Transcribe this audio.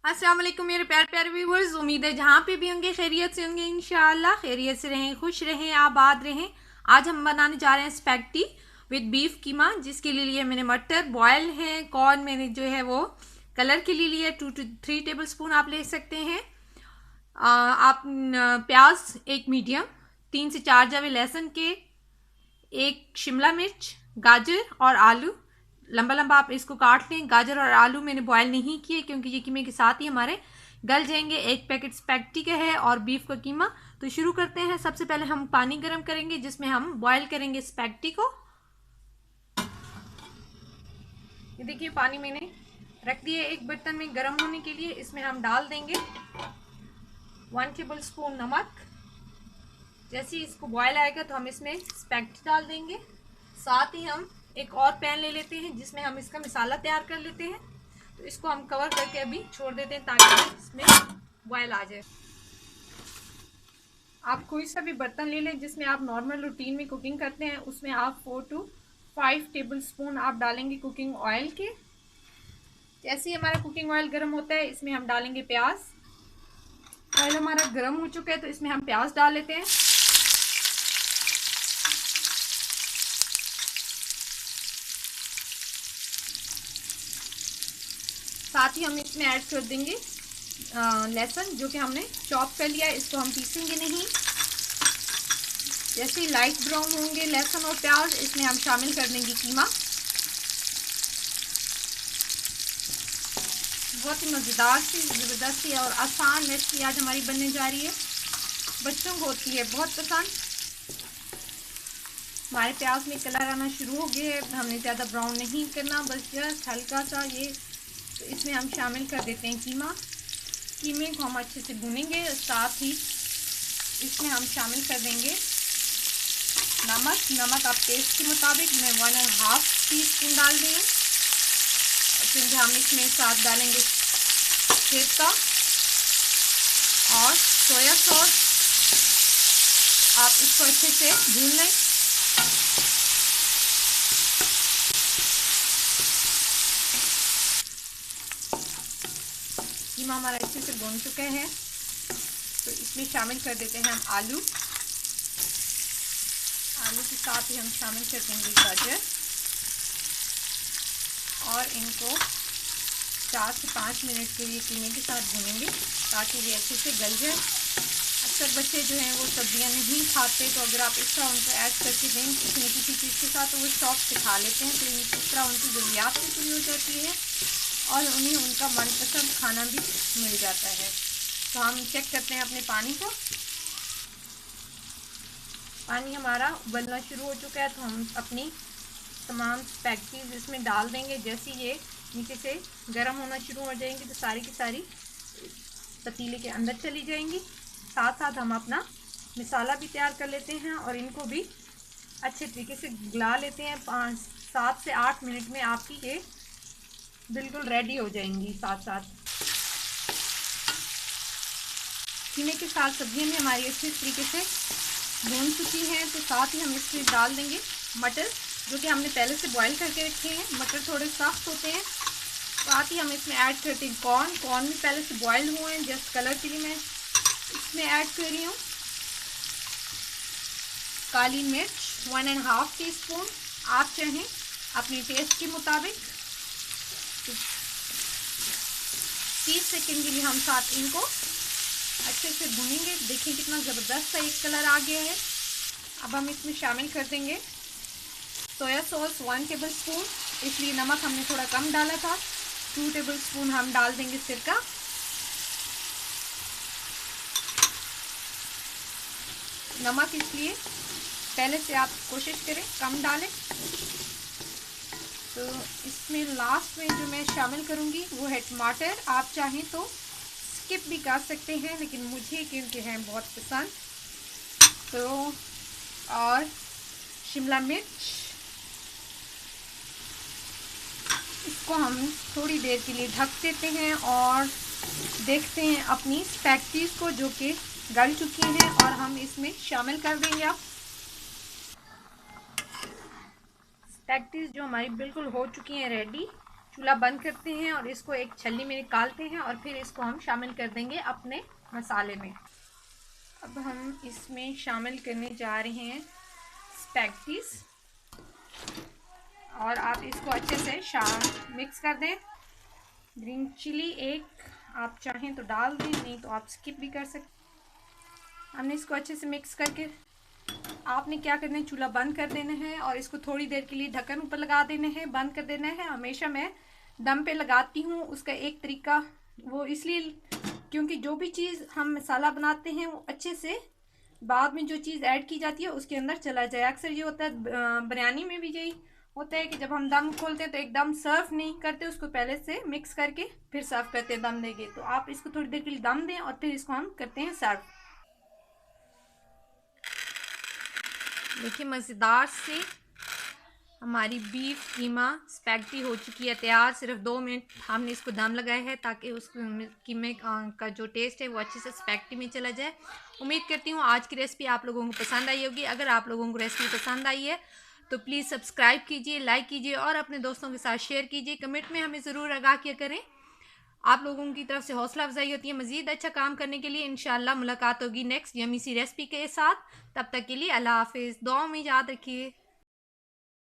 अस्सलाम वालेकुम मेरे प्यारे प्यारे व्यूवर्स। उम्मीद है जहाँ पे भी होंगे खैरियत से होंगे, इंशाल्लाह खैरियत से रहें, खुश रहें, आबाद रहें। आज हम बनाने जा रहे हैं स्पैगेटी विद बीफ कीमा, जिसके लिए मैंने मटर बॉयल हैं। कॉर्न मैंने जो है वो कलर के लिए लिया 2 to 3 टेबल स्पून आप ले सकते हैं। आप प्याज एक मीडियम, 3 से 4 जावे लहसुन के, एक शिमला मिर्च, गाजर और आलू लंबा लंबा आप इसको काट लें। गाजर और आलू मैंने बॉयल नहीं किए क्योंकि ये कीमे के साथ ही हमारे गल जाएंगे। एक पैकेट स्पैगेटी का है और बीफ का कीमा। तो शुरू करते हैं। सबसे पहले हम पानी गर्म करेंगे जिसमें हम बॉयल करेंगे स्पैगेटी को। ये देखिए पानी मैंने रख दिया एक बर्तन में गर्म होने के लिए। इसमें हम डाल देंगे 1 टेबल स्पून नमक। जैसे ही इसको बॉयल आएगा तो हम इसमें स्पैगेटी डाल देंगे। साथ ही हम एक और पैन ले लेते हैं जिसमें हम इसका मसाला तैयार कर लेते हैं। तो इसको हम कवर करके अभी छोड़ देते हैं ताकि इसमें बॉयल आ जाए। आप कोई सा भी बर्तन ले लें जिसमें आप नॉर्मल रूटीन में कुकिंग करते हैं, उसमें आप 4 to 5 टेबल स्पून आप डालेंगे कुकिंग ऑयल के। जैसे ही हमारा कुकिंग ऑयल गर्म होता है इसमें हम डालेंगे प्याज। ऑयल हमारा गर्म हो चुका है तो इसमें हम प्याज डाल लेते हैं। साथ ही हम इसमें ऐड कर देंगे लहसुन, जो कि हमने चॉप कर लिया है। इसको हम पीसेंगे नहीं। जैसे ही लाइट ब्राउन होंगे लहसुन और प्याज, इसमें हम शामिल कर देंगे कीमा। बहुत ही मज़ेदार सी, ज़बरदस्त सी और आसान रेसिपी आज हमारी बनने जा रही है। बच्चों को होती है बहुत पसंद। हमारे प्याज में कलर आना शुरू हो गया है। हमने ज़्यादा ब्राउन नहीं करना, बस जस्ट हल्का सा ये। तो इसमें हम शामिल कर देते हैं कीमा। कीमे को हम अच्छे से भूनेंगे। साथ ही इसमें हम शामिल कर देंगे नमक आप टेस्ट के मुताबिक। मैं 1.5 टीस्पून डाल रही हूँ। फिर हम इसमें साथ डालेंगे सिरका और सोया सॉस। आप इसको अच्छे से भून लें। कीमा हमारा अच्छे से भून चुके हैं तो इसमें शामिल कर देते हैं हम आलू। आलू के साथ ही हम शामिल कर देंगे गाजर और इनको 4 से 5 मिनट के लिए कीमे के साथ भूनेंगे ताकि ये अच्छे से गल जाए। अक्सर बच्चे जो हैं वो सब्जियां नहीं खाते, तो अगर आप इस तरह उनको ऐड करके दें किसी न किसी चीज़ के साथ तो वो शौक से खा लेते हैं। तो इस तरह उनकी ज़रूरियात भी पूरी हो जाती है और उन्हें उनका मनपसंद खाना भी मिल जाता है। तो हम चेक करते हैं अपने पानी को। पानी हमारा उबलना शुरू हो चुका है तो हम अपनी तमाम स्पैगेटीज इसमें डाल देंगे। जैसे ये नीचे से गर्म होना शुरू हो जाएंगी तो सारी की सारी पतीले के अंदर चली जाएंगी। साथ साथ हम अपना मसाला भी तैयार कर लेते हैं और इनको भी अच्छे तरीके से गला लेते हैं। 7 से 8 मिनट में आपकी ये बिल्कुल रेडी हो जाएंगी। साथ साथ कीमे के साथ सब्जियां भी हमारी अच्छी तरीके से भून चुकी हैं। तो साथ ही हम इसमें डाल देंगे मटर, जो कि हमने पहले से बॉईल करके रखे हैं। मटर थोड़े सॉफ्ट होते हैं। साथ ही हम इसमें ऐड करते हैं कॉर्न भी पहले से बॉयल हुए हैं। जस्ट कलर के लिए मैं इसमें ऐड कर रही हूँ काली मिर्च 1.5 टीस्पून। आप चाहें अपने टेस्ट के मुताबिक। 30 सेकंड के लिए हम साथ इनको अच्छे से भूनेंगे। देखिए कितना ज़बरदस्त सा एक कलर आ गया है। अब हम इसमें शामिल कर देंगे सोया सॉस 1 टेबल स्पून। इसलिए नमक हमने थोड़ा कम डाला था। 2 टेबल स्पून हम डाल देंगे सिरका। नमक इसलिए पहले से आप कोशिश करें कम डालें। तो इसमें लास्ट में जो मैं शामिल करूंगी वो है टमाटर। आप चाहें तो स्किप भी कर सकते हैं, लेकिन मुझे क्योंकि हैं बहुत पसंद तो। और शिमला मिर्च, इसको हम थोड़ी देर के लिए ढक देते हैं और देखते हैं अपनी स्पैगेटीज को, जो कि गल चुकी हैं, और हम इसमें शामिल कर देंगे। अब स्पैगेटीज जो हमारी बिल्कुल हो चुकी हैं रेडी। चूल्हा बंद करते हैं और इसको एक छलनी में निकालते हैं और फिर इसको हम शामिल कर देंगे अपने मसाले में। अब हम इसमें शामिल करने जा रहे हैं स्पैगेटीज और आप इसको अच्छे से मिक्स कर दें। ग्रीन चिली एक आप चाहें तो डाल दें, नहीं तो आप स्किप भी कर सकते। हमने इसको अच्छे से मिक्स करके आपने क्या करना है, चूल्हा बंद कर देना है और इसको थोड़ी देर के लिए ढक्कन ऊपर लगा देना है, बंद कर देना है। हमेशा मैं दम पे लगाती हूँ। उसका एक तरीका वो इसलिए क्योंकि जो भी चीज़ हम मसाला बनाते हैं वो अच्छे से बाद में जो चीज़ ऐड की जाती है उसके अंदर चला जाए। अक्सर ये होता है बिरयानी में भी यही होता है कि जब हम दम खोलते हैं तो एकदम सर्व नहीं करते, उसको पहले से मिक्स करके फिर सर्व करते हैं दम देंगे। तो आप इसको थोड़ी देर के लिए दम दें और फिर इसको हम करते हैं सर्व। देखिए मज़ेदार से हमारी बीफ कीमा स्पैगेटी हो चुकी है तैयार। सिर्फ 2 मिनट हमने इसको दम लगाया है ताकि उस कीमे का जो टेस्ट है वो अच्छे से स्पैगेटी में चला जाए। उम्मीद करती हूँ आज की रेसिपी आप लोगों को पसंद आई होगी। अगर आप लोगों को रेसिपी पसंद आई है तो प्लीज़ सब्सक्राइब कीजिए, लाइक कीजिए और अपने दोस्तों के साथ शेयर कीजिए। कमेंट में हमें ज़रूर आगाह किया करें। आप लोगों की तरफ से हौसला अफजाई होती है मज़ीद अच्छा काम करने के लिए। इंशाल्लाह मुलाकात होगी नेक्स्ट यमी सी रेसिपी के साथ। तब तक के लिए अल्लाह हाफिज़। दुआओं में याद रखिए।